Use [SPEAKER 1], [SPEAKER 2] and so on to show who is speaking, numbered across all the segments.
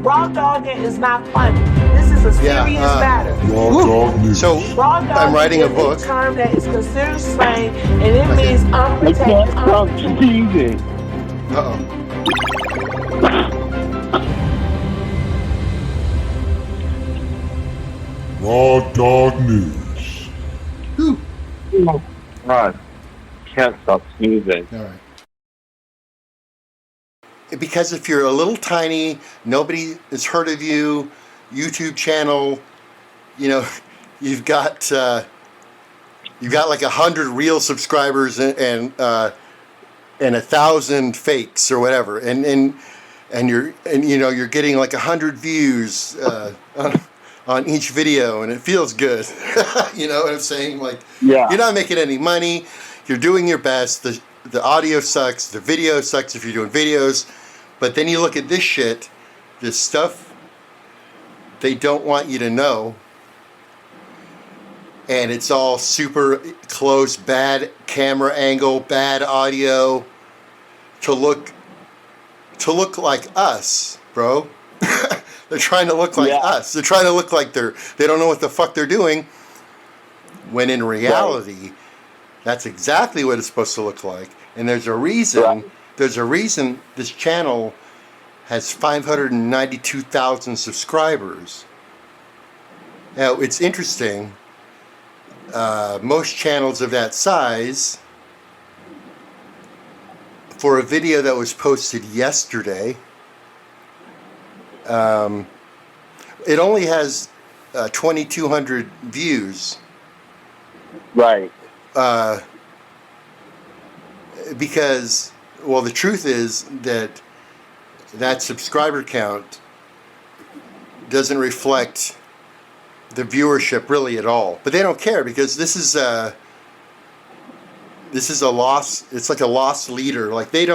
[SPEAKER 1] Raw dogging is not funny. This is a serious matter.
[SPEAKER 2] So
[SPEAKER 1] Raw
[SPEAKER 2] I'm
[SPEAKER 1] dogging
[SPEAKER 2] writing a
[SPEAKER 1] is
[SPEAKER 2] book.
[SPEAKER 1] a term that is considered slang, and it means unprotected.
[SPEAKER 2] Uh-oh.
[SPEAKER 3] Raw Dog News.
[SPEAKER 2] Whew.
[SPEAKER 4] God, can't stop sneezing.
[SPEAKER 2] All right. Because if you're a little tiny, nobody has heard of you, YouTube channel, you know, you've got like 100 real subscribers and 1,000 fakes or whatever, and you're getting like 100 views on each video, and it feels good. You know what I'm saying? Like,
[SPEAKER 4] Yeah.
[SPEAKER 2] you're not making any money. You're doing your best. The audio sucks. The video sucks if you're doing videos. But then you look at this shit, this stuff they don't want you to know, and it's all super close, bad camera angle, bad audio, to look like us, bro. They're trying to look like us. They're trying to look like they don't know what the fuck they're doing, when in reality, that's exactly what it's supposed to look like. And there's a reason.
[SPEAKER 4] Right.
[SPEAKER 2] There's a reason this channel has 592,000 subscribers. Now, it's interesting. Most channels of that size, for a video that was posted yesterday, it only has 2,200 views.
[SPEAKER 4] Right.
[SPEAKER 2] Because, well, the truth is that subscriber count doesn't reflect the viewership really at all. But they don't care, because this is a loss. It's like a lost leader. Like, they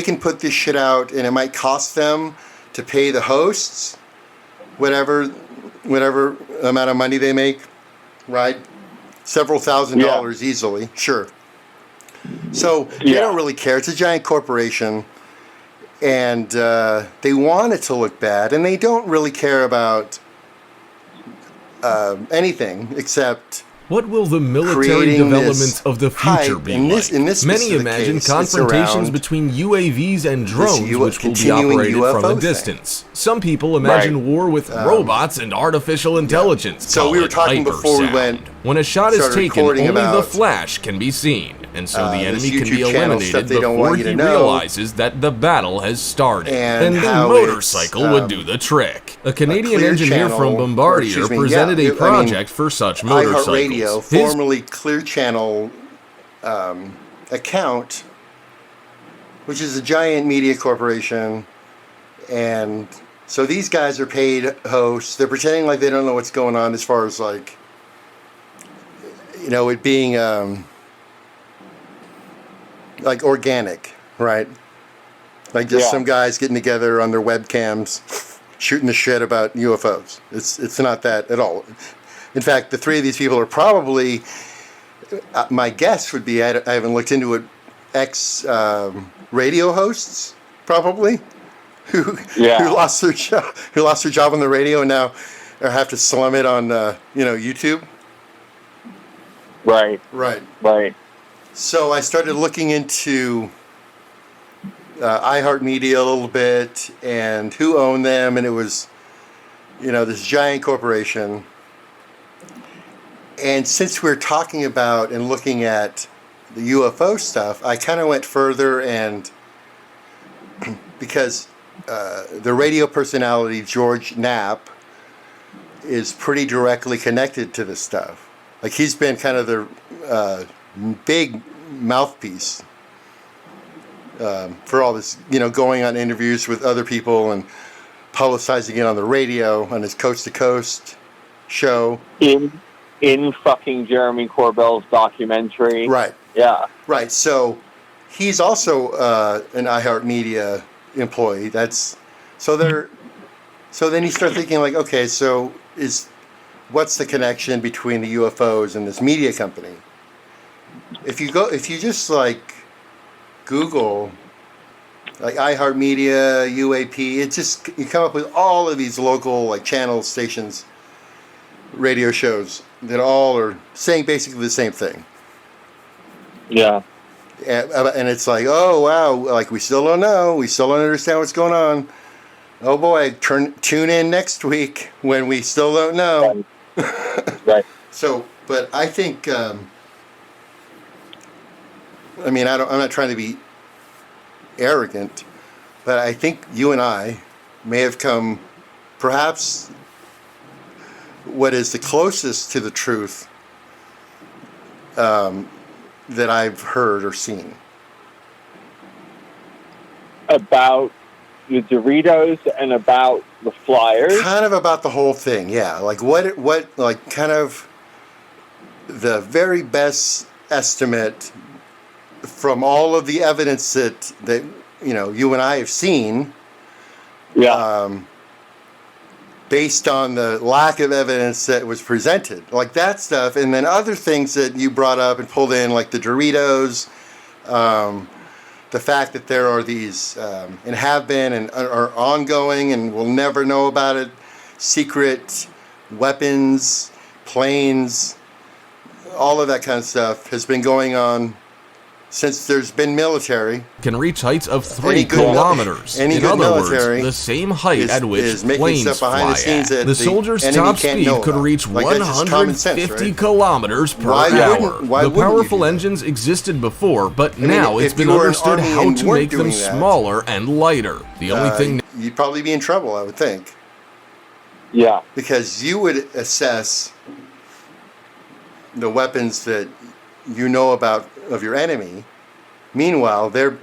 [SPEAKER 2] can put this shit out, and it might cost them to pay the hosts whatever amount of money they make, right? Several $1,000s easily, sure. So they don't really care. It's a giant corporation, and they want it to look bad, and they don't really care about anything except
[SPEAKER 5] what will the military
[SPEAKER 2] creating
[SPEAKER 5] development of the future
[SPEAKER 2] hype.
[SPEAKER 5] be
[SPEAKER 2] In
[SPEAKER 5] like?
[SPEAKER 2] this
[SPEAKER 5] Many
[SPEAKER 2] specific
[SPEAKER 5] imagine
[SPEAKER 2] case,
[SPEAKER 5] confrontations between UAVs and drones which will be
[SPEAKER 2] continuing
[SPEAKER 5] operated from
[SPEAKER 2] UFO
[SPEAKER 5] a
[SPEAKER 2] thing.
[SPEAKER 5] distance. Some people imagine war with robots and artificial intelligence.
[SPEAKER 2] So
[SPEAKER 5] Call
[SPEAKER 2] we were
[SPEAKER 5] it
[SPEAKER 2] talking before we
[SPEAKER 5] hypersound.
[SPEAKER 2] went.
[SPEAKER 5] When a shot is
[SPEAKER 2] started
[SPEAKER 5] taken,
[SPEAKER 2] recording
[SPEAKER 5] only the
[SPEAKER 2] about,
[SPEAKER 5] flash can be seen, and so the
[SPEAKER 2] this
[SPEAKER 5] enemy can be
[SPEAKER 2] YouTube channel stuff
[SPEAKER 5] eliminated
[SPEAKER 2] they don't
[SPEAKER 5] before
[SPEAKER 2] want you to
[SPEAKER 5] he
[SPEAKER 2] know,
[SPEAKER 5] realizes that the battle has started.
[SPEAKER 2] and
[SPEAKER 5] Then the
[SPEAKER 2] how
[SPEAKER 5] motorcycle
[SPEAKER 2] it's,
[SPEAKER 5] would do the trick. A Canadian
[SPEAKER 2] Clear
[SPEAKER 5] engineer
[SPEAKER 2] Channel,
[SPEAKER 5] from Bombardier
[SPEAKER 2] excuse me,
[SPEAKER 5] presented
[SPEAKER 2] yeah,
[SPEAKER 5] a project for such motorcycles.
[SPEAKER 2] iHeartRadio,
[SPEAKER 5] His
[SPEAKER 2] formerly Clear Channel account, which is a giant media corporation, and so these guys are paid hosts. They're pretending like they don't know what's going on as far as, like, you know, it being like organic, right? Like just some guys getting together on their webcams, shooting the shit about UFOs. It's not that at all. In fact, the three of these people are probably, my guess would be, I haven't looked into it, radio hosts, probably, who lost their job on the radio and now have to slum it on YouTube.
[SPEAKER 4] Right.
[SPEAKER 2] So I started looking into iHeartMedia a little bit and who owned them, and it was, this giant corporation. And since we're talking about and looking at the UFO stuff, I kind of went further, and because the radio personality George Knapp is pretty directly connected to this stuff. Like, he's been kind of the big mouthpiece for all this, going on interviews with other people and publicizing it on the radio on his Coast to Coast show.
[SPEAKER 4] In fucking Jeremy Corbell's documentary.
[SPEAKER 2] Right.
[SPEAKER 4] Yeah.
[SPEAKER 2] Right. So he's also an iHeartMedia employee. So then you start thinking, like, okay, so what's the connection between the UFOs and this media company? If you just like Google like iHeartMedia, UAP. It's just, you come up with all of these local like channel stations, radio shows that all are saying basically the same thing.
[SPEAKER 4] Yeah.
[SPEAKER 2] And it's like, oh wow, like we still don't know, we still don't understand what's going on. Oh boy, tune in next week when we still don't know.
[SPEAKER 4] Right.
[SPEAKER 2] So, but I think, I mean, I'm not trying to be arrogant, but I think you and I may have come, perhaps, what is the closest to the truth that I've heard or seen.
[SPEAKER 4] About the Doritos and about the flyers.
[SPEAKER 2] Kind of about the whole thing, yeah. Like what, like kind of the very best estimate from all of the evidence that you know you and I have seen.
[SPEAKER 4] Yeah.
[SPEAKER 2] Based on the lack of evidence that was presented, like that stuff, and then other things that you brought up and pulled in, like the Doritos, the fact that there are these, and have been and are ongoing and we'll never know about it, secret weapons, planes, all of that kind of stuff has been going on since there's been military.
[SPEAKER 5] Can reach heights of 3
[SPEAKER 2] Any good
[SPEAKER 5] kilometers.
[SPEAKER 2] any
[SPEAKER 5] In
[SPEAKER 2] good
[SPEAKER 5] other
[SPEAKER 2] military
[SPEAKER 5] words, the same height at which
[SPEAKER 2] is making
[SPEAKER 5] planes
[SPEAKER 2] stuff behind
[SPEAKER 5] fly
[SPEAKER 2] the scenes
[SPEAKER 5] at.
[SPEAKER 2] that
[SPEAKER 5] The soldier's
[SPEAKER 2] enemy
[SPEAKER 5] top
[SPEAKER 2] can't
[SPEAKER 5] speed
[SPEAKER 2] know
[SPEAKER 5] could
[SPEAKER 2] about.
[SPEAKER 5] reach
[SPEAKER 2] Like, that's just common sense,
[SPEAKER 5] 150
[SPEAKER 2] right?
[SPEAKER 5] kilometers per
[SPEAKER 2] Why
[SPEAKER 5] hour.
[SPEAKER 2] wouldn't- why
[SPEAKER 5] The
[SPEAKER 2] wouldn't you
[SPEAKER 5] powerful
[SPEAKER 2] do that?
[SPEAKER 5] engines existed before, but
[SPEAKER 2] mean,
[SPEAKER 5] now
[SPEAKER 2] if
[SPEAKER 5] it's been
[SPEAKER 2] you were an
[SPEAKER 5] understood
[SPEAKER 2] army
[SPEAKER 5] how
[SPEAKER 2] and
[SPEAKER 5] to
[SPEAKER 2] weren't
[SPEAKER 5] make them
[SPEAKER 2] doing that,
[SPEAKER 5] smaller and lighter. The only thing
[SPEAKER 2] you'd probably be in trouble, I would think,
[SPEAKER 4] Yeah.
[SPEAKER 2] because you would assess the weapons that you know about of your enemy. Meanwhile, they're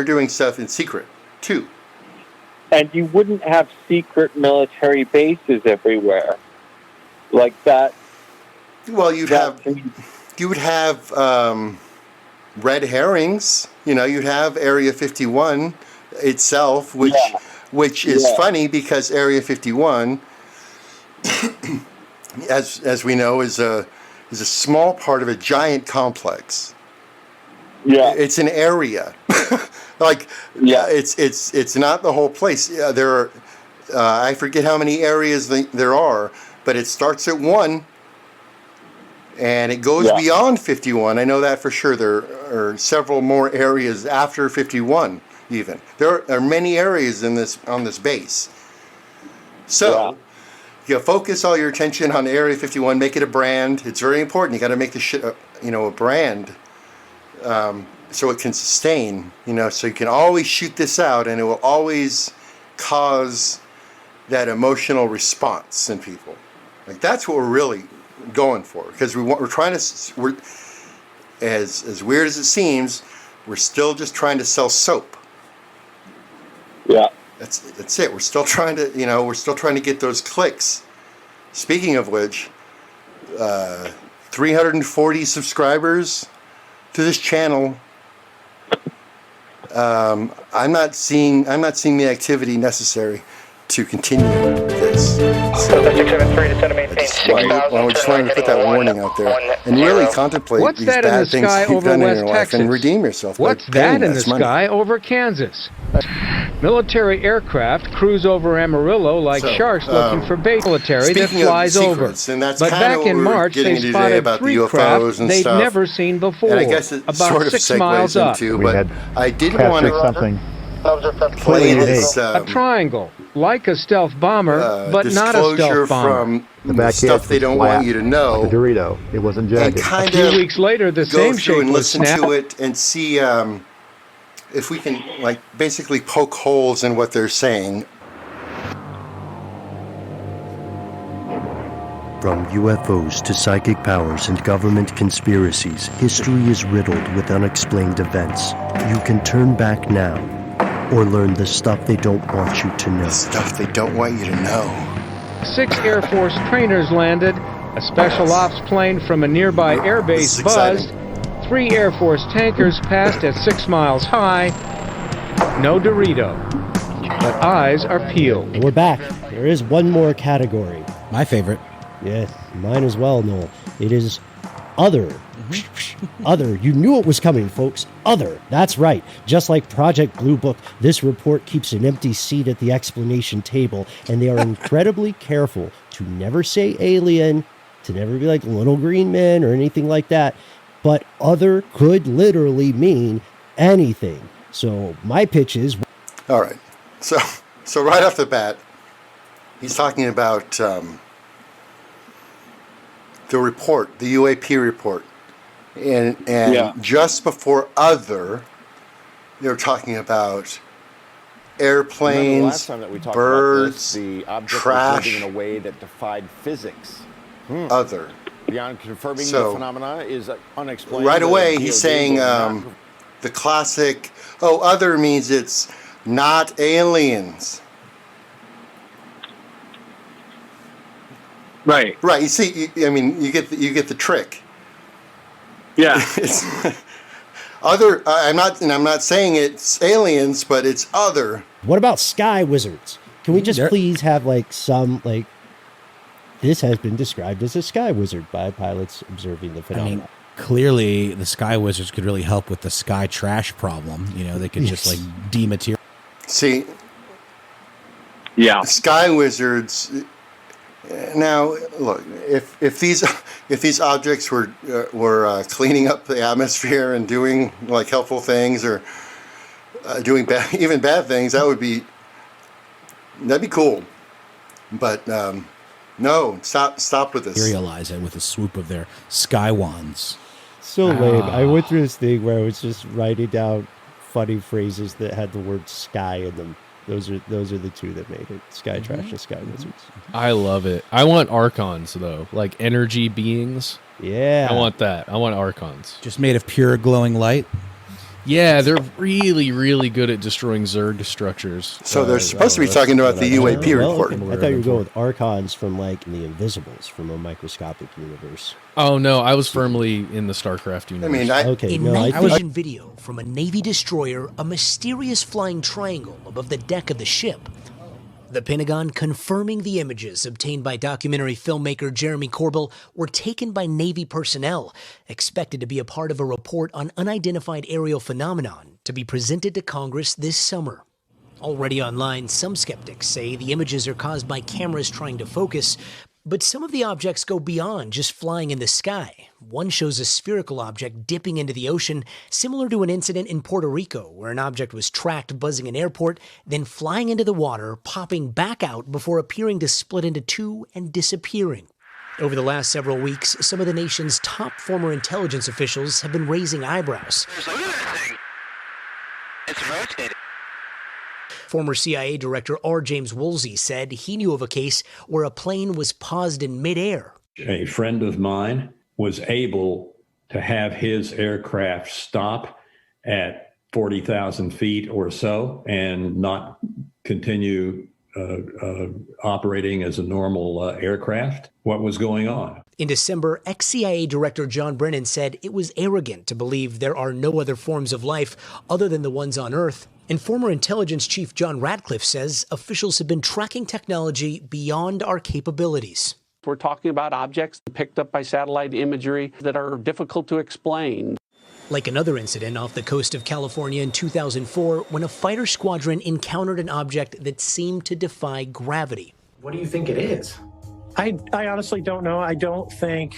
[SPEAKER 2] doing stuff in secret too.
[SPEAKER 4] And you wouldn't have secret military bases everywhere like that.
[SPEAKER 2] Well, you would have red herrings. You know, you'd have Area 51 itself, which is funny because Area 51, as we know, is a small part of a giant complex.
[SPEAKER 4] Yeah.
[SPEAKER 2] It's an area. Like, it's not the whole place. There are, I forget how many areas there are, but it starts at 1 and it goes beyond 51. I know that for sure. There are several more areas after 51 even. There are many areas on this base. So, you focus all your attention on Area 51, make it a brand. It's very important. You got to make this shit, a brand. So it can sustain, so you can always shoot this out and it will always cause that emotional response in people. Like that's what we're really going for, because we're trying to, as weird as it seems, we're still just trying to sell soap.
[SPEAKER 4] Yeah.
[SPEAKER 2] That's it. We're still trying to, we're still trying to get those clicks. Speaking of which, 340 subscribers to this channel. I'm not seeing the activity necessary to continue this. So I just wanted to put that warning out there and really contemplate these bad things you've done in your life and redeem yourself.
[SPEAKER 6] What's that in the sky over Kansas? Military aircraft cruise over Amarillo like sharks looking for bait. Military that flies over.
[SPEAKER 2] But
[SPEAKER 6] back in March, they spotted 3 craft they'd never seen before,
[SPEAKER 2] and I guess it
[SPEAKER 6] about
[SPEAKER 2] sort of
[SPEAKER 6] 6 miles up.
[SPEAKER 2] But I didn't want to
[SPEAKER 7] something.
[SPEAKER 2] play this
[SPEAKER 6] A triangle, like a stealth bomber, but not a stealth bomber.
[SPEAKER 2] From the stuff they don't want you to know.
[SPEAKER 7] Like a Dorito. It wasn't jagged.
[SPEAKER 2] And kind
[SPEAKER 6] A few
[SPEAKER 2] of
[SPEAKER 6] weeks later, the
[SPEAKER 2] go
[SPEAKER 6] same
[SPEAKER 2] through
[SPEAKER 6] shape
[SPEAKER 2] and
[SPEAKER 6] was
[SPEAKER 2] listen
[SPEAKER 6] snapped.
[SPEAKER 2] to it and see if we can basically poke holes in what they're saying.
[SPEAKER 8] From UFOs to psychic powers and government conspiracies, history is riddled with unexplained events. You can turn back now or learn the stuff they don't want you to know.
[SPEAKER 2] Stuff they don't want you to know.
[SPEAKER 6] 6 Air Force trainers landed, a special ops plane from a nearby airbase buzzed, 3 Air Force tankers passed at 6 miles high. No Dorito, but eyes are peeled.
[SPEAKER 9] We're back. There is one more category.
[SPEAKER 10] My favorite.
[SPEAKER 9] Yes, mine as well, Noel. It is other. Other. You knew it was coming, folks. Other. That's right. Just like Project Blue Book, this report keeps an empty seat at the explanation table, and they are incredibly careful to never say alien, to never be like little green men or anything like that. But other could literally mean anything. So my pitch is...
[SPEAKER 2] All right. So right off the bat, he's talking about the report, the UAP report. And just before other, they were talking about airplanes,
[SPEAKER 7] last time that we talked
[SPEAKER 2] birds,
[SPEAKER 7] about this, the object
[SPEAKER 2] trash.
[SPEAKER 7] was moving in a way that defied physics.
[SPEAKER 2] Other.
[SPEAKER 7] Beyond confirming
[SPEAKER 2] So,
[SPEAKER 7] the phenomena is unexplained.
[SPEAKER 2] Right away,
[SPEAKER 7] The
[SPEAKER 2] he's
[SPEAKER 7] DOD
[SPEAKER 2] saying
[SPEAKER 7] will not
[SPEAKER 2] the classic, other means it's not aliens.
[SPEAKER 4] Right.
[SPEAKER 2] Right. You see, you get the trick.
[SPEAKER 4] Yeah.
[SPEAKER 2] It's other. I'm not saying it's aliens, but it's other.
[SPEAKER 9] What about sky wizards? Can we just please have some this has been described as a sky wizard by pilots observing the phenomenon.
[SPEAKER 10] Clearly the sky wizards could really help with the sky trash problem. They could just dematerialize.
[SPEAKER 2] See,
[SPEAKER 4] yeah,
[SPEAKER 2] sky wizards. Now, look, if these objects were cleaning up the atmosphere and doing helpful things or doing even bad things, that'd be cool. But no, stop with this.
[SPEAKER 10] Materialize it with a swoop of their sky wands.
[SPEAKER 9] So lame. I went through this thing where I was just writing down funny phrases that had the word sky in them. Those are the two that made it. Sky trash and sky wizards.
[SPEAKER 11] I love it. I want archons though, like energy beings.
[SPEAKER 9] Yeah.
[SPEAKER 11] I want that. I want archons.
[SPEAKER 10] Just made of pure glowing light.
[SPEAKER 11] Yeah, they're really, really good at destroying Zerg structures.
[SPEAKER 2] So they're supposed to be talking about the UAP report.
[SPEAKER 9] I thought you were going with archons from the Invisibles, from a microscopic universe.
[SPEAKER 11] Oh no, I was firmly in the StarCraft universe.
[SPEAKER 12] In night vision video from a Navy destroyer, a mysterious flying triangle above the deck of the ship. The Pentagon confirming the images obtained by documentary filmmaker Jeremy Corbell were taken by Navy personnel, expected to be a part of a report on unidentified aerial phenomenon to be presented to Congress this summer. Already online, some skeptics say the images are caused by cameras trying to focus, but some of the objects go beyond just flying in the sky. One shows a spherical object dipping into the ocean, similar to an incident in Puerto Rico where an object was tracked buzzing an airport, then flying into the water, popping back out before appearing to split into two and disappearing. Over the last several weeks, some of the nation's top former intelligence officials have been raising eyebrows.
[SPEAKER 13] It's rotating.
[SPEAKER 12] Former CIA Director R. James Woolsey said he knew of a case where a plane was paused in midair.
[SPEAKER 14] A friend of mine was able to have his aircraft stop at 40,000 feet or so and not continue operating as a normal aircraft. What was going on?
[SPEAKER 12] In December, ex-CIA Director John Brennan said it was arrogant to believe there are no other forms of life other than the ones on Earth. And former intelligence chief John Ratcliffe says officials have been tracking technology beyond our capabilities.
[SPEAKER 15] We're talking about objects picked up by satellite imagery that are difficult to explain.
[SPEAKER 12] Like another incident off the coast of California in 2004 when a fighter squadron encountered an object that seemed to defy gravity.
[SPEAKER 16] What do you think it is?
[SPEAKER 17] I honestly don't know. I don't think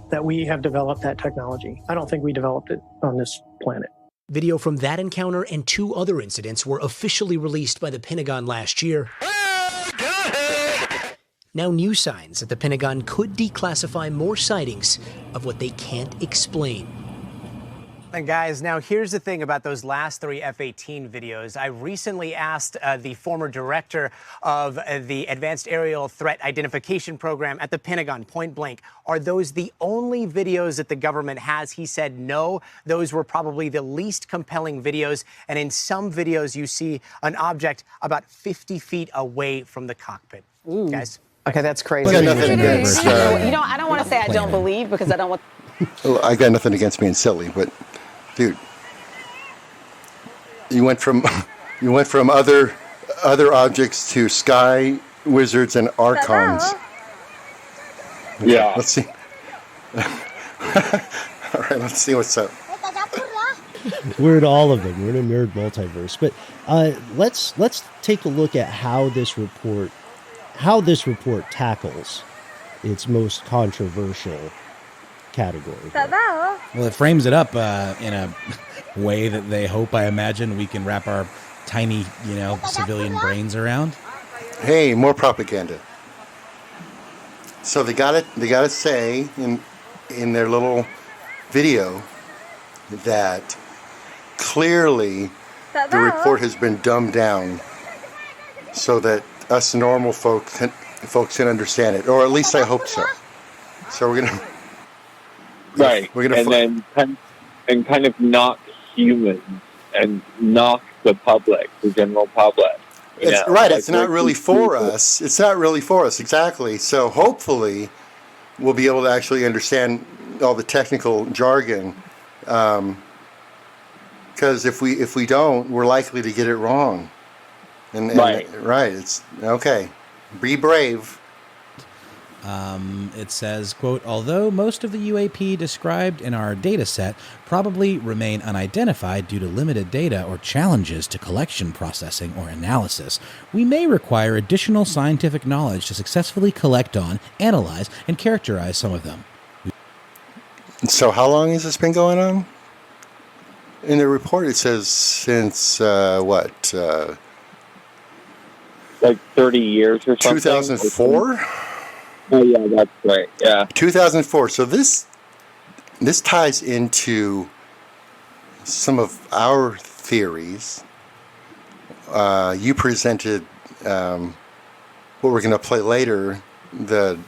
[SPEAKER 17] that we have developed that technology. I don't think we developed it on this planet.
[SPEAKER 12] Video from that encounter and two other incidents were officially released by the Pentagon last year. Now new signs that the Pentagon could declassify more sightings of what they can't explain.
[SPEAKER 18] And guys, now here's the thing about those last three F-18 videos. I recently asked the former director of the Advanced Aerial Threat Identification Program at the Pentagon, point blank, are those the only videos that the government has? He said no, those were probably the least compelling videos. And in some videos, you see an object about 50 feet away from the cockpit. Guys.
[SPEAKER 19] Okay, that's crazy.
[SPEAKER 2] I got nothing against,
[SPEAKER 19] I don't want to say I don't believe because I don't want...
[SPEAKER 2] I got nothing against being silly, but dude, you went from other objects to sky wizards and archons.
[SPEAKER 4] Yeah.
[SPEAKER 2] Let's see. All right, let's see what's up.
[SPEAKER 9] We're in all of them. We're in a nerd multiverse. But let's take a look at how this report tackles its most controversial category.
[SPEAKER 10] Well, it frames it up in a way that they hope, I imagine, we can wrap our tiny, civilian brains around.
[SPEAKER 2] Hey, more propaganda. So they gotta say in their little video that clearly the report has been dumbed down so that us normal folks can understand it, or at least I hope so. So we're gonna
[SPEAKER 4] then kind of knock humans and knock the public, the general public.
[SPEAKER 2] It's right. It's not really for us. It's not really for us. Exactly. So hopefully we'll be able to actually understand all the technical jargon. Because if we don't, we're likely to get it wrong. And right. It's okay. Be brave.
[SPEAKER 10] It says, quote, although most of the UAP described in our data set probably remain unidentified due to limited data or challenges to collection, processing, or analysis, we may require additional scientific knowledge to successfully collect on, analyze, and characterize some of them.
[SPEAKER 2] So how long has this been going on? In the report it says since,
[SPEAKER 4] like 30 years or something?
[SPEAKER 2] 2004?
[SPEAKER 4] Oh, yeah, that's right. Yeah.
[SPEAKER 2] 2004. So this ties into some of our theories. You presented what we're going to play later, the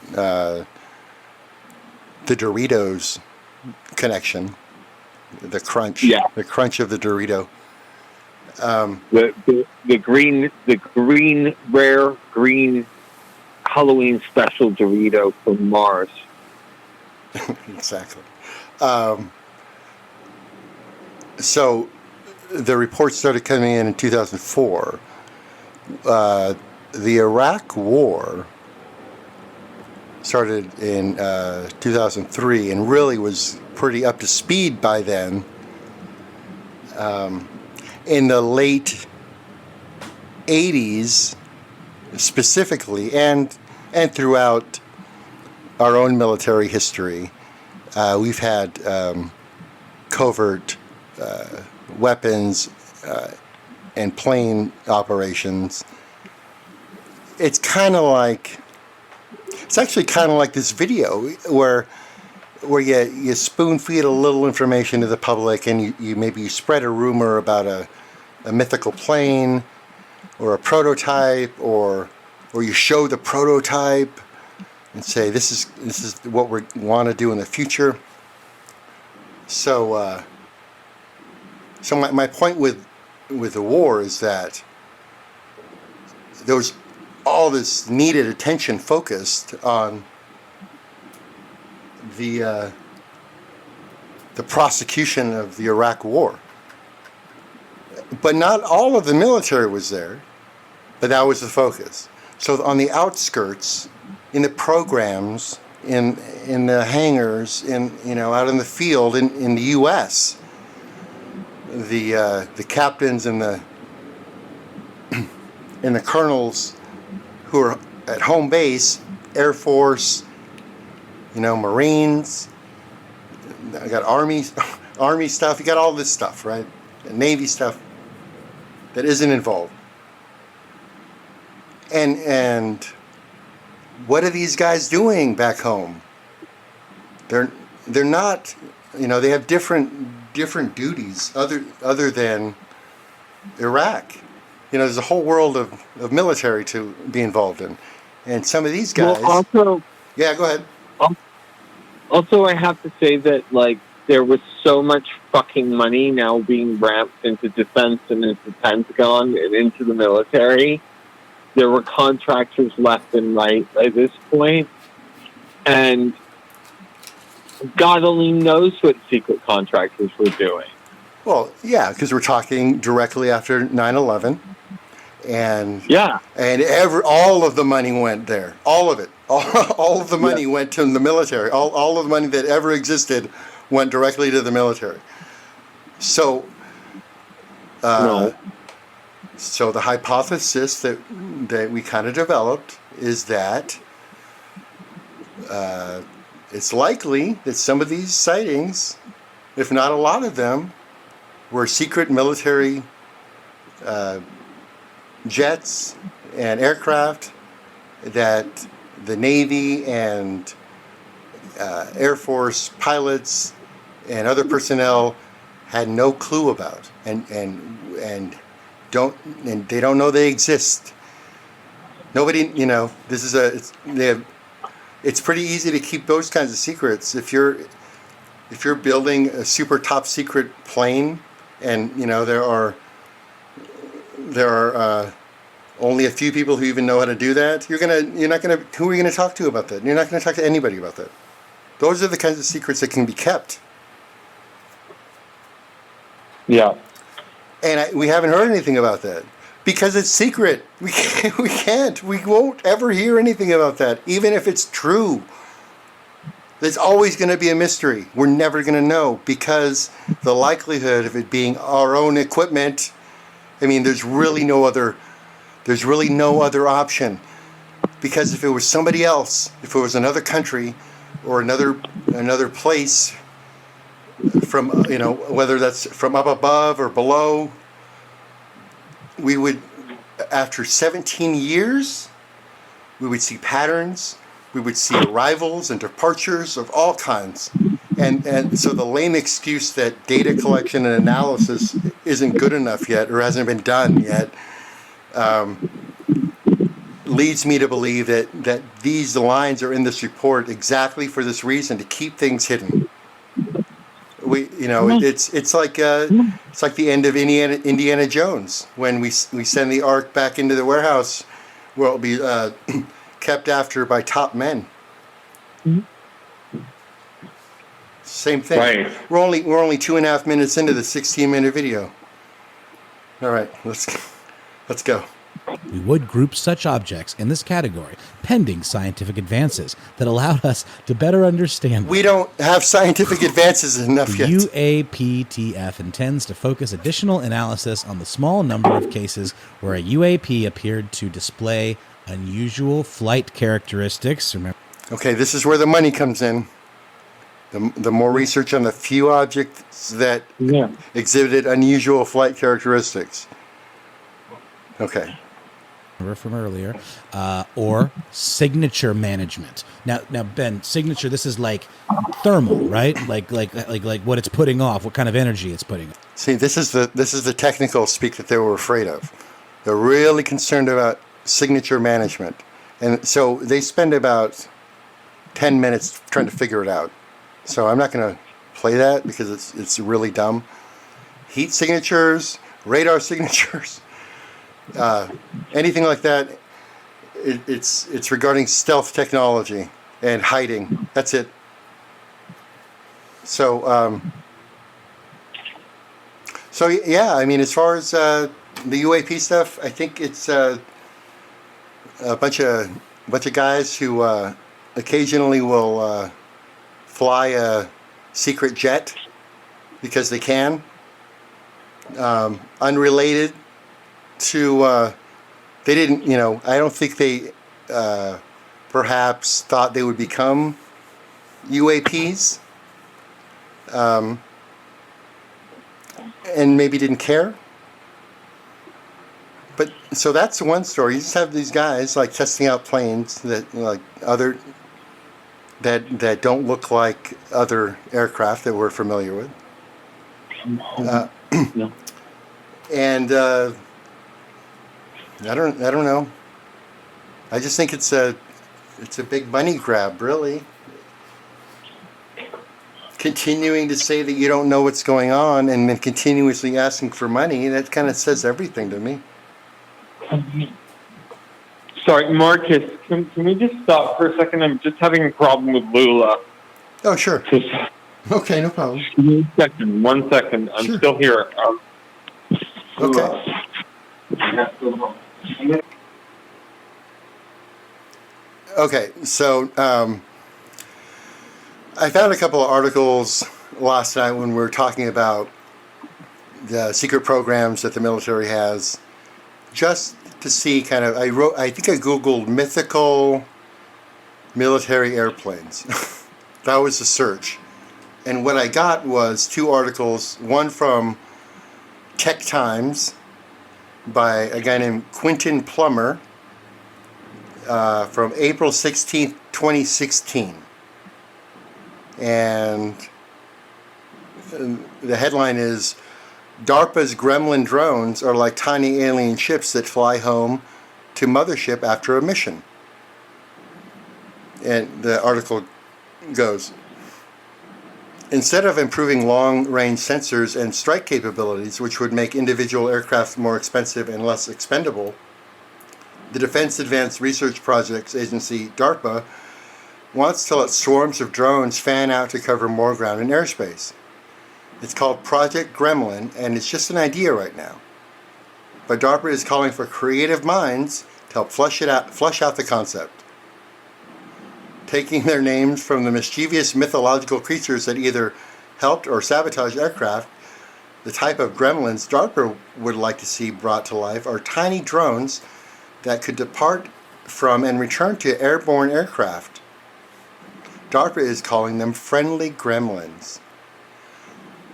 [SPEAKER 2] Doritos connection, the crunch, the crunch of the Dorito.
[SPEAKER 4] The rare green Halloween special Dorito from Mars.
[SPEAKER 2] Exactly. So the report started coming in 2004. The Iraq War started in 2003 and really was pretty up to speed by then. In the late 80s, specifically, and throughout our own military history, we've had covert weapons and plane operations. It's actually kind of like this video where you spoon feed a little information to the public, and you maybe spread a rumor about a mythical plane or a prototype, or you show the prototype and say this is what we want to do in the future. So my point with the war is that there was all this needed attention focused on the prosecution of the Iraq War. But not all of the military was there, but that was the focus. So on the outskirts, in the programs, in the hangars, out in the field, in the U.S., the captains and the colonels who are at home base, Air Force, Marines, I got Army stuff, you got all this stuff, right? Navy stuff that isn't involved. And what are these guys doing back home? They're not, they have different duties other than Iraq. There's a whole world of military to be involved in. And some of these guys...
[SPEAKER 4] Well, also...
[SPEAKER 2] Yeah, go ahead.
[SPEAKER 4] Also, I have to say that, there was so much fucking money now being ramped into defense and into the Pentagon and into the military. There were contractors left and right by this point. And God only knows what secret contractors were doing.
[SPEAKER 2] Well, yeah, because we're talking directly after 9/11. And all of the money went there. All of it. All of the money went to the military. All of the money that ever existed went directly to the military. So,
[SPEAKER 4] No.
[SPEAKER 2] so the hypothesis that we kind of developed is that it's likely that some of these sightings, if not a lot of them, were secret military jets and aircraft that the Navy and Air Force pilots and other personnel had no clue about, and they don't know they exist. Nobody, this is it's pretty easy to keep those kinds of secrets if you're building a super top secret plane, and there are only a few people who even know how to do that. Who are you gonna talk to about that? You're not gonna talk to anybody about that. Those are the kinds of secrets that can be kept.
[SPEAKER 4] Yeah.
[SPEAKER 2] And we haven't heard anything about that because it's secret. We won't ever hear anything about that, even if it's true. There's always going to be a mystery. We're never going to know because the likelihood of it being our own equipment. I mean, there's really no other option, because if it was somebody else, if it was another country or another place, from whether that's from up above or below, we would, after 17 years, we would see patterns, we would see arrivals and departures of all kinds, and so the lame excuse that data collection and analysis isn't good enough yet or hasn't been done yet leads me to believe that these lines are in this report exactly for this reason, to keep things hidden. It's like the end of Indiana Jones, when we send the Ark back into the warehouse where it'll be kept after by top men. Same thing.
[SPEAKER 4] Right.
[SPEAKER 2] We're only 2.5 minutes into the 16-minute video. All right, let's go.
[SPEAKER 10] We would group such objects in this category, pending scientific advances that allowed us to better understand them.
[SPEAKER 2] We don't have scientific advances enough yet.
[SPEAKER 10] UAPTF intends to focus additional analysis on the small number of cases where a UAP appeared to display unusual flight characteristics. Remember?
[SPEAKER 2] Okay, this is where the money comes in. The more research on the few objects that exhibited unusual flight characteristics. Okay.
[SPEAKER 10] From earlier, or signature management. Now, Ben, signature. This is like thermal, right? Like what it's putting off, what kind of energy it's putting off.
[SPEAKER 2] See, this is the technical speak that they were afraid of. They're really concerned about signature management, and so they spend about 10 minutes trying to figure it out. So I'm not going to play that because it's really dumb. Heat signatures, radar signatures. Anything like that, it's regarding stealth technology and hiding. That's it. So yeah, I mean, as far as the UAP stuff, I think it's a bunch of guys who occasionally will fly a secret jet because they can, unrelated to they didn't, I don't think they perhaps thought they would become UAPs, and maybe didn't care. But so that's one story. You just have these guys like testing out planes that that don't look like other aircraft that we're familiar with, and I don't know. I just think it's a big money grab, really. Continuing to say that you don't know what's going on and then continuously asking for money, that kind of says everything to me.
[SPEAKER 4] Sorry, Marcus, can we just stop for a second? I'm just having a problem with Lula.
[SPEAKER 2] Oh, sure. Okay, no problem.
[SPEAKER 4] Give me one second. I'm still here.
[SPEAKER 2] Okay. Okay, so I found a couple of articles last night when we were talking about the secret programs that the military has, just to see kind of, I think I Googled mythical military airplanes. That was the search. And what I got was 2 articles, one from Tech Times by a guy named Quentin Plummer from April 16th, 2016. And the headline is, DARPA's Gremlin drones are like tiny alien ships that fly home to mothership after a mission. And the article goes, instead of improving long-range sensors and strike capabilities, which would make individual aircraft more expensive and less expendable, the Defense Advanced Research Projects Agency, DARPA, wants to let swarms of drones fan out to cover more ground in airspace. It's called Project Gremlin, and it's just an idea right now. But DARPA is calling for creative minds to help flesh out the concept. Taking their names from the mischievous mythological creatures that either helped or sabotaged aircraft, the type of gremlins DARPA would like to see brought to life are tiny drones that could depart from and return to airborne aircraft. DARPA is calling them friendly gremlins.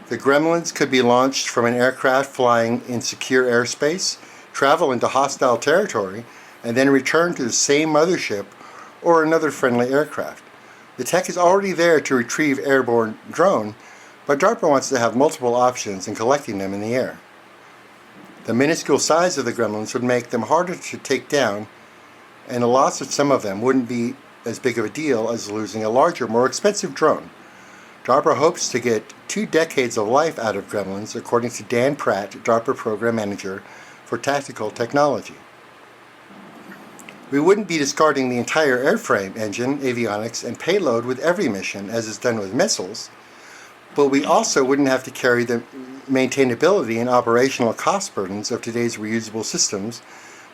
[SPEAKER 2] The gremlins could be launched from an aircraft flying in secure airspace, travel into hostile territory, and then return to the same mothership or another friendly aircraft. The tech is already there to retrieve airborne drone, but DARPA wants to have multiple options in collecting them in the air. The minuscule size of the gremlins would make them harder to take down, and the loss of some of them wouldn't be as big of a deal as losing a larger, more expensive drone. DARPA hopes to get 2 decades of life out of gremlins, according to Dan Pratt, DARPA Program Manager for Tactical Technology. We wouldn't be discarding the entire airframe, engine, avionics, and payload with every mission, as is done with missiles, but we also wouldn't have to carry the maintainability and operational cost burdens of today's reusable systems,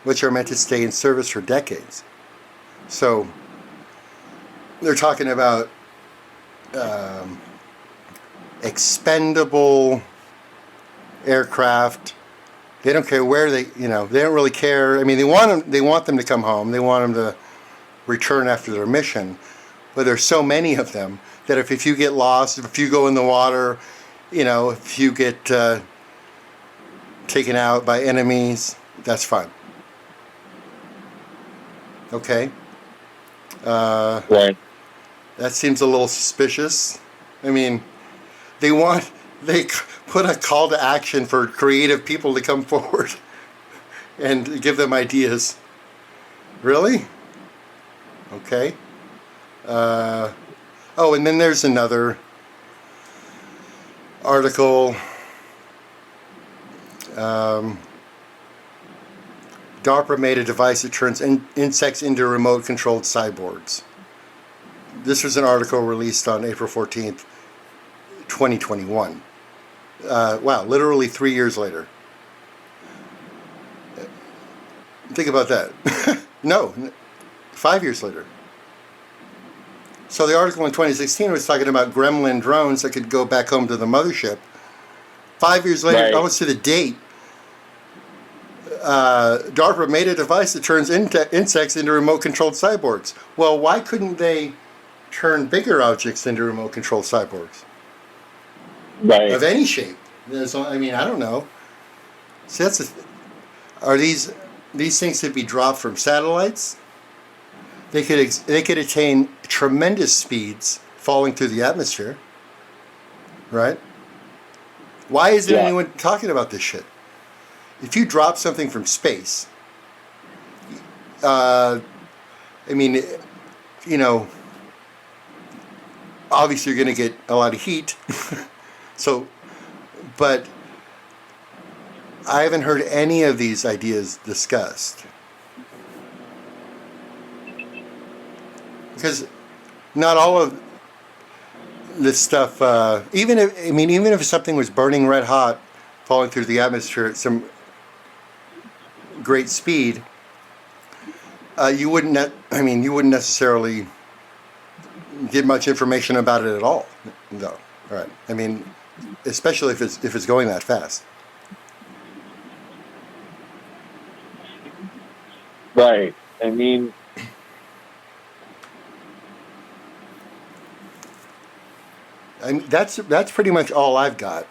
[SPEAKER 2] which are meant to stay in service for decades. So, they're talking about expendable aircraft. They don't care where they don't really care. I mean, they want them to come home. They want them to return after their mission. But there's so many of them that if you get lost, if you go in the water, if you get taken out by enemies, that's fine. Okay.
[SPEAKER 4] Right.
[SPEAKER 2] That seems a little suspicious. I mean, they put a call to action for creative people to come forward and give them ideas. Really? Okay. And then there's another article. DARPA made a device that turns insects into remote-controlled cyborgs. This was an article released on April 14th, 2021. Wow, literally 3 years later. Think about that. No, 5 years later. So the article in 2016 was talking about gremlin drones that could go back home to the mothership. 5 years later,
[SPEAKER 4] Right.
[SPEAKER 2] almost to the date, DARPA made a device that turns insects into remote-controlled cyborgs. Well, why couldn't they turn bigger objects into remote-controlled cyborgs?
[SPEAKER 4] Right.
[SPEAKER 2] Of any shape. I don't know. So are these things to be dropped from satellites? They could attain tremendous speeds falling through the atmosphere, right? Why isn't anyone talking about this shit? If you drop something from space, obviously you're going to get a lot of heat. But I haven't heard any of these ideas discussed. Because not all of this stuff, even if something was burning red hot, falling through the atmosphere at some great speed, you wouldn't necessarily get much information about it at all, though. Right. I mean, especially if it's going that fast.
[SPEAKER 4] Right. I mean,
[SPEAKER 2] that's pretty much all I've got.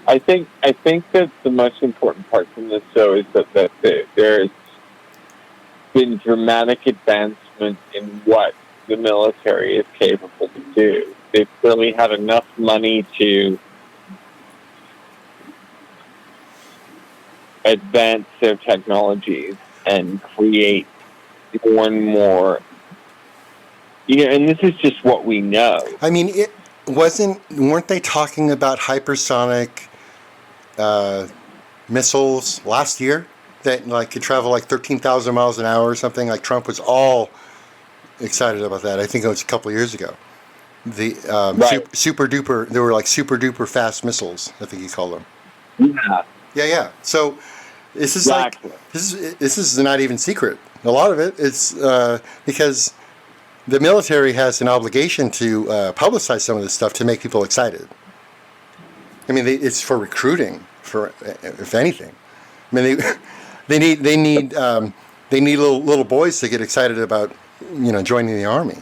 [SPEAKER 4] I think that the most important part from this, though, is that there's been dramatic advancement in what the military is capable to do. They've clearly had enough money to advance their technologies and create more and more. And this is just what we know.
[SPEAKER 2] I mean, weren't they talking about hypersonic missiles last year that could travel 13,000 miles an hour or something? Like Trump was all excited about that. I think it was a couple of years ago. The super duper, they were super duper fast missiles. I think he called them. Yeah. So this is this is not even secret. A lot of it is because the military has an obligation to publicize some of this stuff to make people excited. I mean, it's for recruiting, if anything. I mean, they need little boys to get excited about joining the army.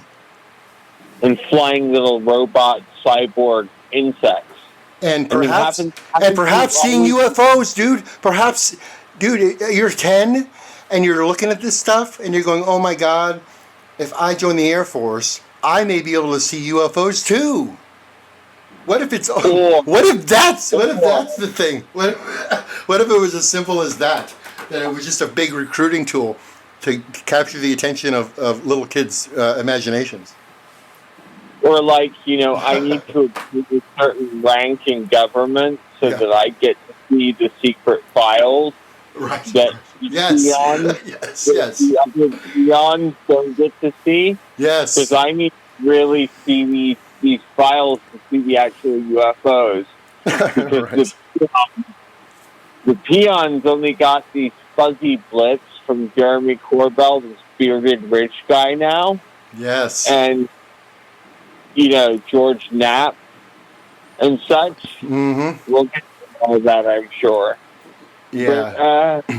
[SPEAKER 4] And flying little robot cyborg insects.
[SPEAKER 2] And perhaps seeing UFOs, dude. Perhaps, dude, you're 10 and you're looking at this stuff and you're going, oh my God, if I join the Air Force, I may be able to see UFOs too. What if that's the thing? What if it was as simple as that? That it was just a big recruiting tool to capture the attention of little kids' imaginations.
[SPEAKER 4] Or I need to achieve a certain rank in government so that I get to see the secret files that the other peons don't get to see.
[SPEAKER 2] Yes.
[SPEAKER 4] Because I need to really see these files to see the actual UFOs. Because the peons only got these fuzzy blips from Jeremy Corbell, this bearded rich guy now.
[SPEAKER 2] Yes.
[SPEAKER 4] And George Knapp and such.
[SPEAKER 2] Mm-hmm.
[SPEAKER 4] We'll get to all of that, I'm sure.
[SPEAKER 2] Yeah.
[SPEAKER 4] But,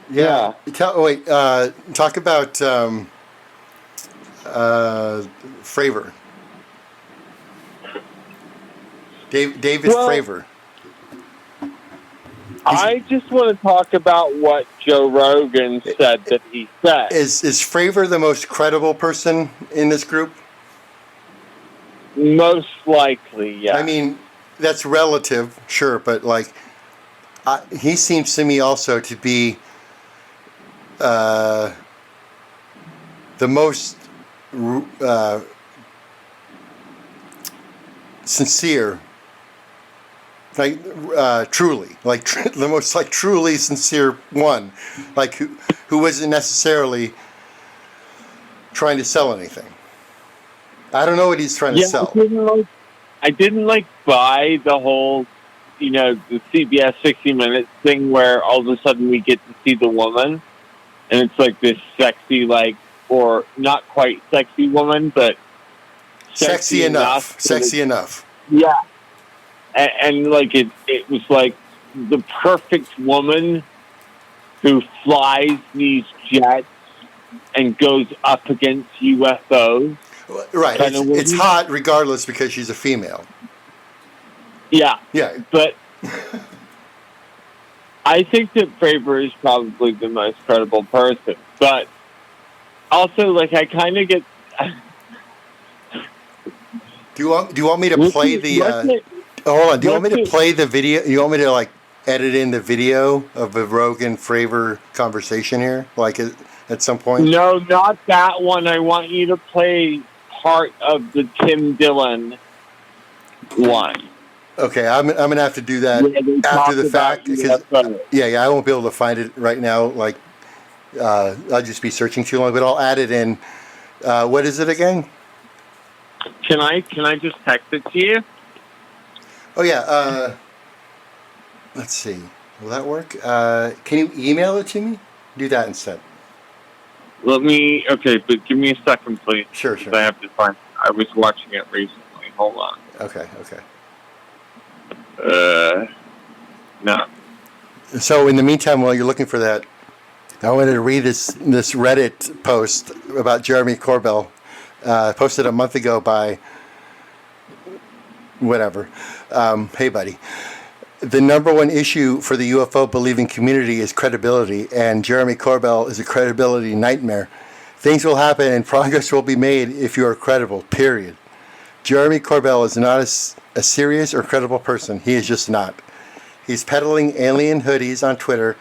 [SPEAKER 2] yeah. Talk about Fravor. David Fravor.
[SPEAKER 4] I just want to talk about what Joe Rogan said that he said.
[SPEAKER 2] Is Fravor the most credible person in this group?
[SPEAKER 4] Most likely, yeah.
[SPEAKER 2] I mean, that's relative, sure, but he seems to me also to be the most sincere. Truly, the most truly sincere one, who wasn't necessarily trying to sell anything. I don't know what he's trying to sell.
[SPEAKER 4] I didn't buy the whole, the CBS 60 Minutes thing where all of a sudden we get to see the woman, and it's this sexy, or not quite sexy woman, but
[SPEAKER 2] sexy enough. Sexy enough.
[SPEAKER 4] Yeah. And it was the perfect woman who flies these jets and goes up against UFOs.
[SPEAKER 2] Right. It's hot regardless because she's a female.
[SPEAKER 4] Yeah.
[SPEAKER 2] Yeah.
[SPEAKER 4] But I think that Fravor is probably the most credible person. But also, I kind of get...
[SPEAKER 2] Do you want me to play the... Hold on. Do you want me to play the video? You want me to edit in the video of the Rogan Fravor conversation here, at some point?
[SPEAKER 4] No, not that one. I want you to play part of the Tim Dillon one.
[SPEAKER 2] Okay, I'm gonna have to do that after the fact because I won't be able to find it right now. I'll just be searching too long, but I'll add it in. What is it again?
[SPEAKER 4] Can I just text it to you?
[SPEAKER 2] Oh yeah. Let's see. Will that work? Can you email it to me? Do that instead.
[SPEAKER 4] Okay, but give me a second, please.
[SPEAKER 2] Sure.
[SPEAKER 4] I have to find. I was watching it recently. Hold on.
[SPEAKER 2] Okay.
[SPEAKER 4] No.
[SPEAKER 2] So in the meantime, while you're looking for that, I wanted to read this Reddit post about Jeremy Corbell, posted a month ago by whatever. Hey, buddy. The number one issue for the UFO believing community is credibility, and Jeremy Corbell is a credibility nightmare. Things will happen and progress will be made if you are credible, period. Jeremy Corbell is not a serious or credible person. He is just not. He's peddling alien hoodies on Twitter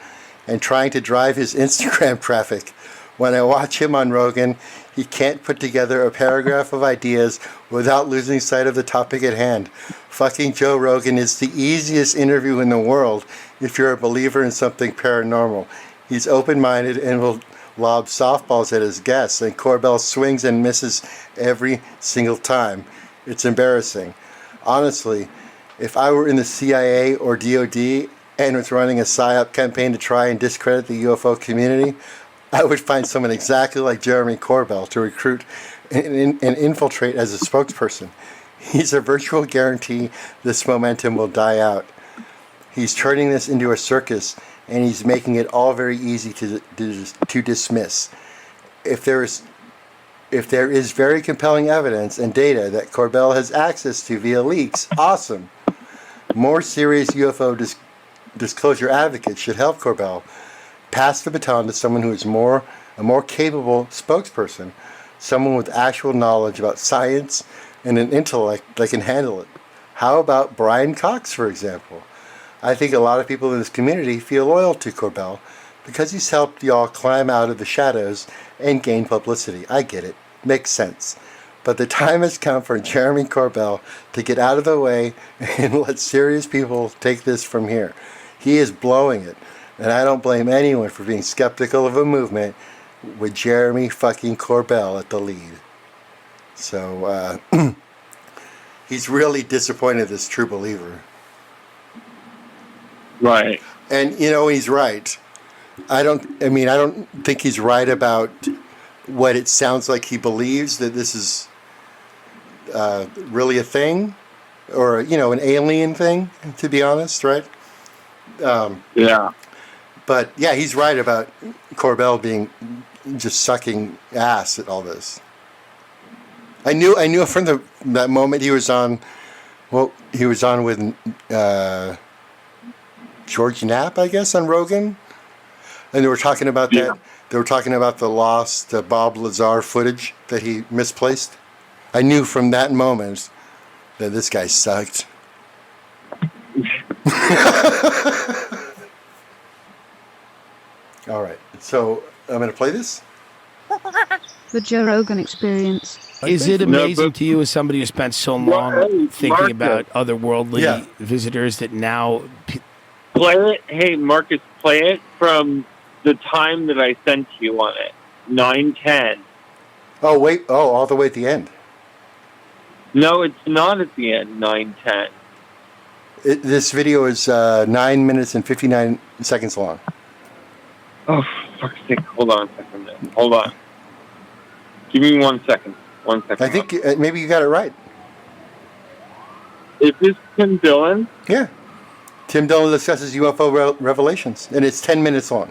[SPEAKER 2] and trying to drive his Instagram traffic. When I watch him on Rogan, he can't put together a paragraph of ideas without losing sight of the topic at hand. Fucking Joe Rogan is the easiest interview in the world if you're a believer in something paranormal. He's open-minded and will lob softballs at his guests, and Corbell swings and misses every single time. It's embarrassing. Honestly, if I were in the CIA or DOD and was running a PSYOP campaign to try and discredit the UFO community, I would find someone exactly like Jeremy Corbell to recruit and infiltrate as a spokesperson. He's a virtual guarantee this momentum will die out. He's turning this into a circus, and he's making it all very easy to dismiss. If there is very compelling evidence and data that Corbell has access to via leaks, awesome. More serious UFO disclosure advocates should help Corbell pass the baton to someone who is a more capable spokesperson, someone with actual knowledge about science and an intellect that can handle it. How about Brian Cox, for example? I think a lot of people in this community feel loyal to Corbell because he's helped y'all climb out of the shadows and gain publicity. I get it. Makes sense. But the time has come for Jeremy Corbell to get out of the way and let serious people take this from here. He is blowing it. And I don't blame anyone for being skeptical of a movement with Jeremy fucking Corbell at the lead. So, he's really disappointed this true believer.
[SPEAKER 4] Right.
[SPEAKER 2] And, he's right. I don't think he's right about what it sounds like he believes, that this is really a thing, or, an alien thing, to be honest, right?
[SPEAKER 4] Yeah.
[SPEAKER 2] But yeah, he's right about Corbell being just sucking ass at all this. I knew from that moment he was on. Well, he was on with George Knapp, I guess, on Rogan, and they were talking about that. They were talking about the lost Bob Lazar footage that he misplaced. I knew from that moment that this guy sucked. All right, so I'm going to play this.
[SPEAKER 13] The Joe Rogan Experience.
[SPEAKER 16] Is it amazing to you, as somebody who spent so long thinking about otherworldly visitors, that now...
[SPEAKER 4] Play it. Hey, Marcus, play it from the time that I sent you on it. 9:10.
[SPEAKER 2] Oh, wait. Oh, all the way at the end.
[SPEAKER 4] No, it's not at the end, 9:10.
[SPEAKER 2] This video is 9 minutes and 59 seconds long.
[SPEAKER 4] Oh, for fuck's sake. Hold on a second, man. Hold on. Give me 1 second. 1 second.
[SPEAKER 2] I think maybe you got it right.
[SPEAKER 4] Is this Tim Dillon?
[SPEAKER 2] Yeah. Tim Dillon discusses UFO revelations, and it's 10 minutes long.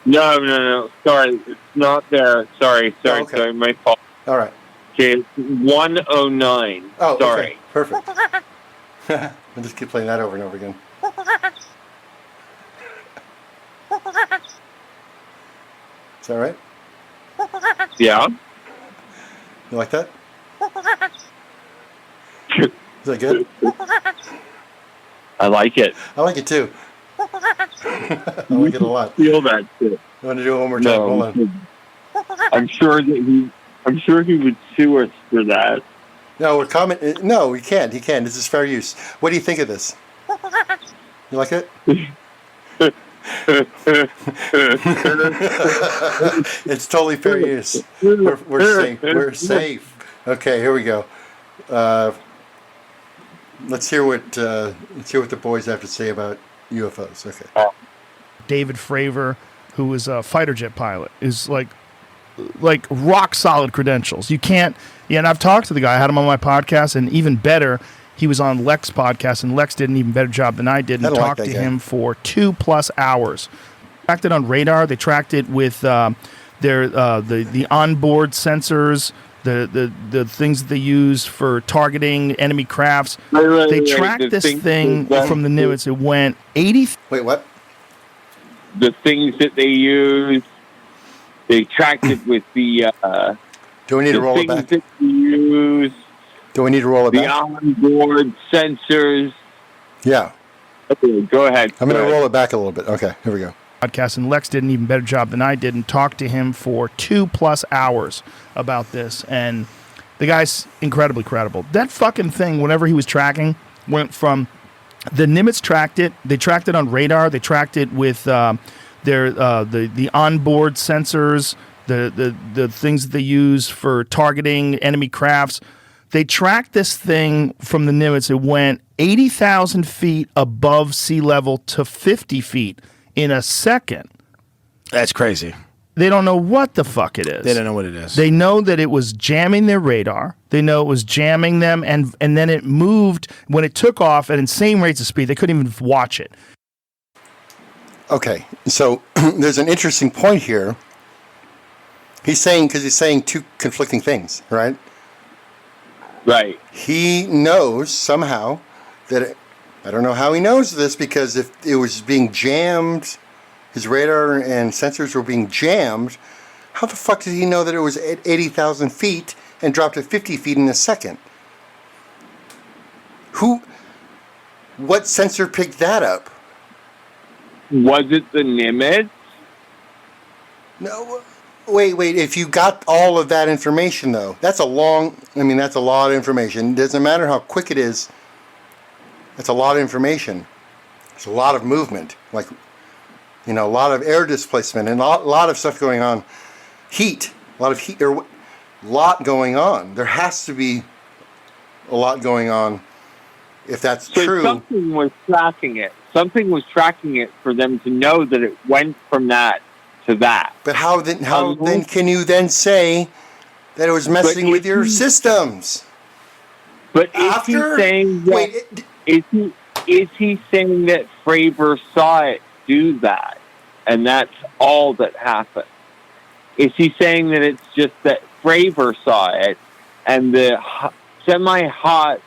[SPEAKER 4] No. Sorry, it's not there. Sorry,
[SPEAKER 2] okay.
[SPEAKER 4] my fault.
[SPEAKER 2] All right.
[SPEAKER 4] Okay, it's 109.
[SPEAKER 2] Oh,
[SPEAKER 4] sorry.
[SPEAKER 2] Okay. Perfect. I'll just keep playing that over and over again. Is that right?
[SPEAKER 4] Yeah.
[SPEAKER 2] You like that? Is that good?
[SPEAKER 4] I like it.
[SPEAKER 2] I like it too. I like it a lot.
[SPEAKER 4] Feel that shit.
[SPEAKER 2] You want to do it one more time? Hold on.
[SPEAKER 4] I'm sure he would sue us for that.
[SPEAKER 2] No, No, he can't. He can't. This is fair use. What do you think of this? You like it? It's totally fair use. We're safe. We're safe. Okay, here we go. Let's hear what the boys have to say about UFOs. Okay.
[SPEAKER 20] David Fravor, who was a fighter jet pilot, is like like rock solid credentials. You can't. Yeah, and I've talked to the guy. I had him on my podcast, and even better, he was on Lex's podcast, and Lex did an even better job than I did. And talked to him for 2+ hours. Tracked it on radar. They tracked it with the onboard sensors. The things that they use for targeting enemy crafts. They tracked this thing from the Nimitz. It went 80.
[SPEAKER 2] Wait, what?
[SPEAKER 4] The things that they use, they tracked it with the.
[SPEAKER 2] Do we need to roll it back?
[SPEAKER 4] That they use,
[SPEAKER 2] Do we need to roll it back?
[SPEAKER 4] The onboard sensors.
[SPEAKER 2] Yeah.
[SPEAKER 4] Okay, go ahead.
[SPEAKER 2] I'm going to roll it back a little bit. Okay, here we go.
[SPEAKER 20] Podcast, and Lex did an even better job than I did, and talked to him for 2+ hours about this, and the guy's incredibly credible. That fucking thing, whenever he was tracking, went from the Nimitz tracked it. They tracked it on radar. They tracked it with the onboard sensors, the things that they use for targeting enemy crafts. They tracked this thing from the Nimitz. It went 80,000 feet above sea level to 50 feet. In a second.
[SPEAKER 16] That's crazy.
[SPEAKER 20] They don't know what the fuck it is.
[SPEAKER 16] They don't know what it is.
[SPEAKER 20] They know that it was jamming their radar. They know it was jamming them, and then it moved when it took off at insane rates of speed. They couldn't even watch it.
[SPEAKER 2] Okay, so there's an interesting point here. He's saying two conflicting things, right?
[SPEAKER 4] Right.
[SPEAKER 2] He knows somehow that I don't know how he knows this, because if it was being jammed, his radar and sensors were being jammed, how the fuck did he know that it was at 80,000 feet and dropped to 50 feet in a second? What sensor picked that up?
[SPEAKER 4] Was it the Nimitz?
[SPEAKER 2] No, wait, if you got all of that information though, that's a lot of information. It doesn't matter how quick it is. It's a lot of information. It's a lot of movement, a lot of air displacement and a lot of stuff going on. A lot going on. There has to be a lot going on if that's true.
[SPEAKER 4] Something was tracking it. Something was tracking it for them to know that it went from that to that.
[SPEAKER 2] But how then can you then say that it was messing with your systems?
[SPEAKER 4] But is he saying that? Is he saying that Fravor saw it do that, and that's all that happened? Is he saying that it's just that Fravor saw it, and the semi-hot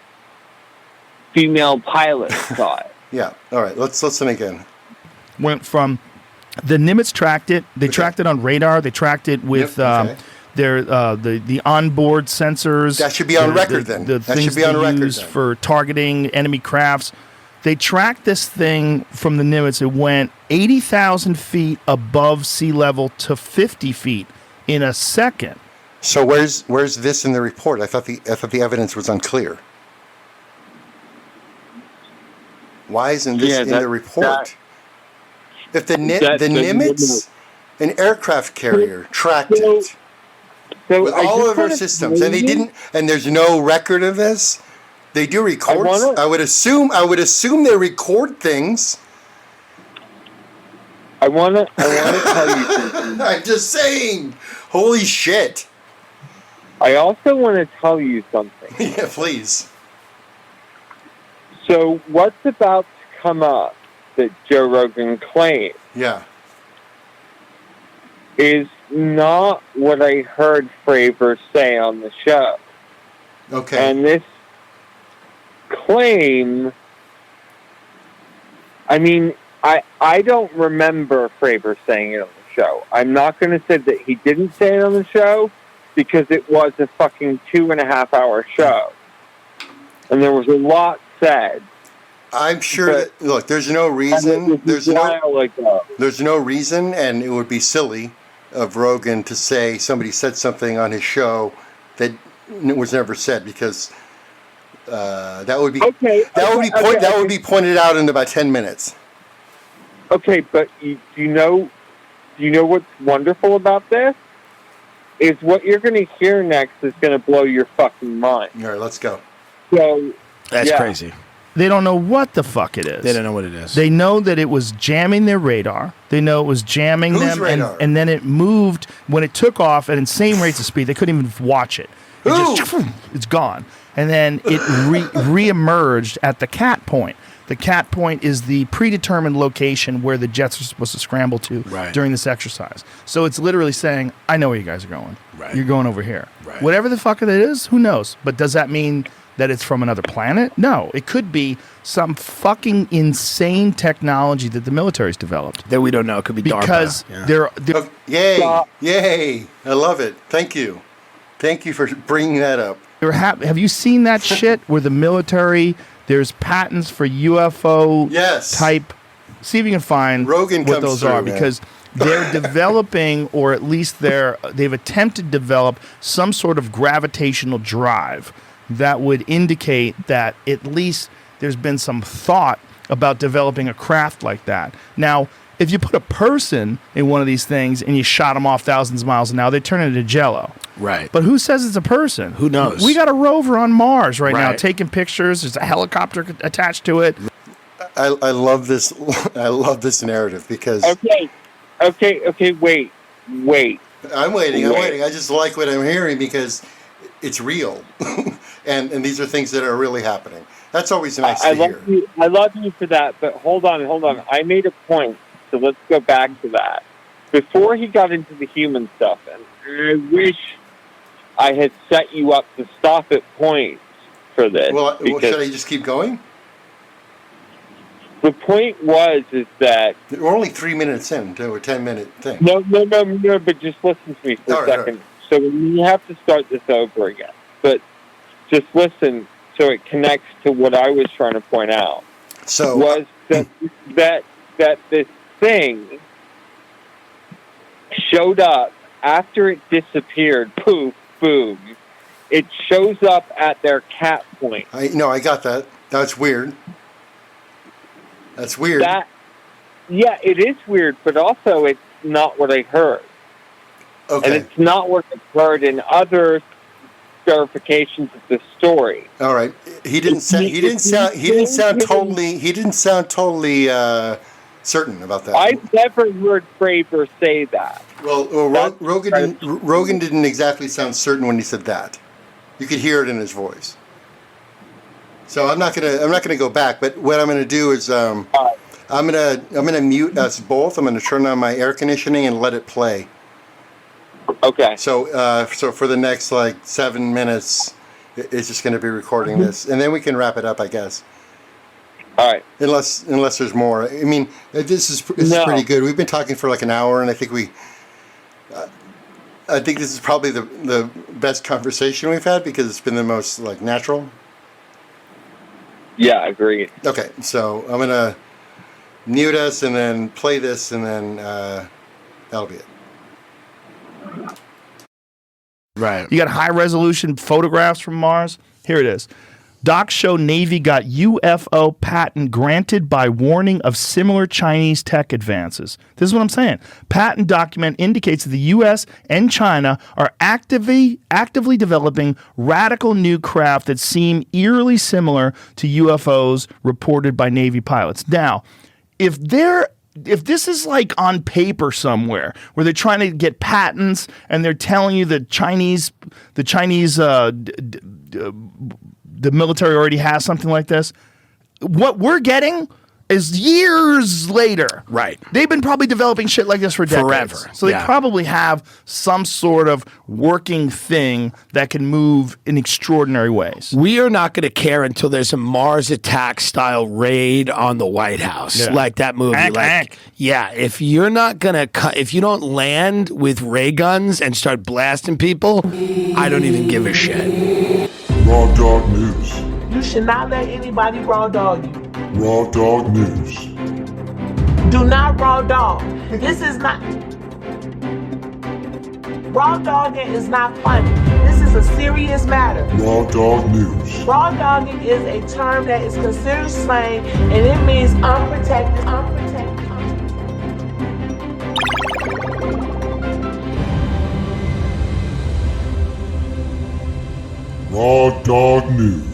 [SPEAKER 4] female pilot saw it?
[SPEAKER 2] Yeah. All right. Let's listen again.
[SPEAKER 20] Went from the Nimitz tracked it. They tracked it on radar. They tracked it with the onboard sensors.
[SPEAKER 2] That should be on record then.
[SPEAKER 20] The
[SPEAKER 2] that
[SPEAKER 20] things
[SPEAKER 2] should be on record
[SPEAKER 20] use for targeting enemy crafts. They tracked this thing from the Nimitz. It went 80,000 feet above sea level to 50 feet in a second.
[SPEAKER 2] So where's this in the report? I thought the evidence was unclear. Why isn't this in the report? If the Nimitz, an aircraft carrier, tracked it with all of our systems, and they didn't, and there's no record of this. They do record. I would assume they record things.
[SPEAKER 4] I want to tell you something.
[SPEAKER 2] I'm just saying. Holy shit.
[SPEAKER 4] I also want to tell you something.
[SPEAKER 2] Yeah, please.
[SPEAKER 4] So what's about to come up that Joe Rogan claimed is not what I heard Fravor say on the show.
[SPEAKER 2] Okay.
[SPEAKER 4] And this claim, I don't remember Fravor saying it on the show. I'm not going to say that he didn't say it on the show, because it was a fucking 2.5 hour show. And there was a lot said.
[SPEAKER 2] I'm sure look, there's no reason. There's no reason, and it would be silly of Rogan to say somebody said something on his show that was never said, because that would be pointed out in about 10 minutes.
[SPEAKER 4] Okay, but do you know what's wonderful about this? Is what you're going to hear next is going to blow your fucking mind.
[SPEAKER 2] All right, let's go.
[SPEAKER 4] So
[SPEAKER 16] that's crazy.
[SPEAKER 20] They don't know what the fuck it is.
[SPEAKER 16] They don't know what it is.
[SPEAKER 20] They know that it was jamming their radar. They know it was jamming
[SPEAKER 2] Whose
[SPEAKER 20] them,
[SPEAKER 2] radar?
[SPEAKER 20] and then it moved when it took off at insane rates of speed. They couldn't even watch it. It's gone, and then it re-emerged at the cat point. The cat point is the predetermined location where the jets are supposed to scramble to during this exercise. So it's literally saying, "I know where you guys are going.
[SPEAKER 16] Right.
[SPEAKER 20] You're going over here.
[SPEAKER 16] Right.
[SPEAKER 20] Whatever the fuck it is, who knows? But does that mean that it's from another planet? No, it could be some fucking insane technology that the military's developed
[SPEAKER 16] that we don't know. It could be
[SPEAKER 20] because
[SPEAKER 16] DARPA.
[SPEAKER 2] Yay! I love it. Thank you for bringing that up.
[SPEAKER 20] Have you seen that shit where the military? There's patents for UFO type. See if you can find
[SPEAKER 2] Rogan
[SPEAKER 20] what
[SPEAKER 2] comes
[SPEAKER 20] those
[SPEAKER 2] through,
[SPEAKER 20] are,
[SPEAKER 2] man.
[SPEAKER 20] because they're developing, or at least they've attempted to develop some sort of gravitational drive that would indicate that at least there's been some thought about developing a craft like that. Now, if you put a person in one of these things and you shot them off thousands of miles an hour, they turn into jello.
[SPEAKER 16] Right.
[SPEAKER 20] But who says it's a person?
[SPEAKER 16] Who knows?
[SPEAKER 20] We got a rover on Mars right now
[SPEAKER 16] Right.
[SPEAKER 20] taking pictures. There's a helicopter attached to it.
[SPEAKER 2] I love this. I love this narrative because.
[SPEAKER 4] Okay. Wait.
[SPEAKER 2] I'm waiting. I just like what I'm hearing because it's real, and these are things that are really happening. That's always nice to hear.
[SPEAKER 4] I love you for that, but hold on. I made a point, so let's go back to that. Before he got into the human stuff, and I wish I had set you up to stop at points for this.
[SPEAKER 2] Well, should I just keep going?
[SPEAKER 4] The point is that
[SPEAKER 2] we're only 3 minutes into a 10-minute thing.
[SPEAKER 4] No, but just listen to me for a second. Right. So we have to start this over again. But just listen so it connects to what I was trying to point out.
[SPEAKER 2] So
[SPEAKER 4] was that this thing showed up after it disappeared, poof, boom. It shows up at their cat point.
[SPEAKER 2] I got that. That's weird. That's weird.
[SPEAKER 4] Yeah, it is weird, but also it's not what I heard.
[SPEAKER 2] Okay.
[SPEAKER 4] And it's not what I've heard in other verifications of the story.
[SPEAKER 2] All right. He didn't sound totally certain about that.
[SPEAKER 4] I've never heard Fravor say that.
[SPEAKER 2] Well, Rogan didn't exactly sound certain when he said that. You could hear it in his voice. So I'm not gonna go back. But what I'm gonna do is I'm gonna mute us both. I'm gonna turn on my air conditioning and let it play.
[SPEAKER 4] Okay.
[SPEAKER 2] So for the next 7 minutes, it's just gonna be recording this, and then we can wrap it up, I guess.
[SPEAKER 4] All right.
[SPEAKER 2] Unless there's more. I mean, this is pretty good. We've been talking for an hour, and I think this is probably the best conversation we've had because it's been the most natural.
[SPEAKER 4] Yeah, I agree.
[SPEAKER 2] Okay, so I'm gonna mute us and then play this, and then that'll be it.
[SPEAKER 20] Right. You got high resolution photographs from Mars. Here it is. Docs show Navy got UFO patent granted by warning of similar Chinese tech advances. This is what I'm saying. Patent document indicates that the U.S. and China are actively developing radical new craft that seem eerily similar to UFOs reported by Navy pilots. Now, if this is on paper somewhere where they're trying to get patents and they're telling you that the military already has something like this, what we're getting is years later.
[SPEAKER 16] Right.
[SPEAKER 20] They've been probably developing shit like this for decades.
[SPEAKER 16] Forever.
[SPEAKER 20] So they probably have some sort of working thing that can move in extraordinary ways.
[SPEAKER 16] We are not going to care until there's a Mars attack style raid on the White House, like that movie. Yeah, if you're not going to if you don't land with ray guns and start blasting people, I don't even give a shit.
[SPEAKER 3] Raw Dog News.
[SPEAKER 1] You should not let anybody raw dog you.
[SPEAKER 3] Raw Dog News.
[SPEAKER 1] Do not raw dog. This is not... Raw dogging is not funny. This is a serious matter.
[SPEAKER 3] Raw Dog News.
[SPEAKER 1] Raw dogging is a term that is considered slang, and it means unprotected.
[SPEAKER 3] Raw Dog News.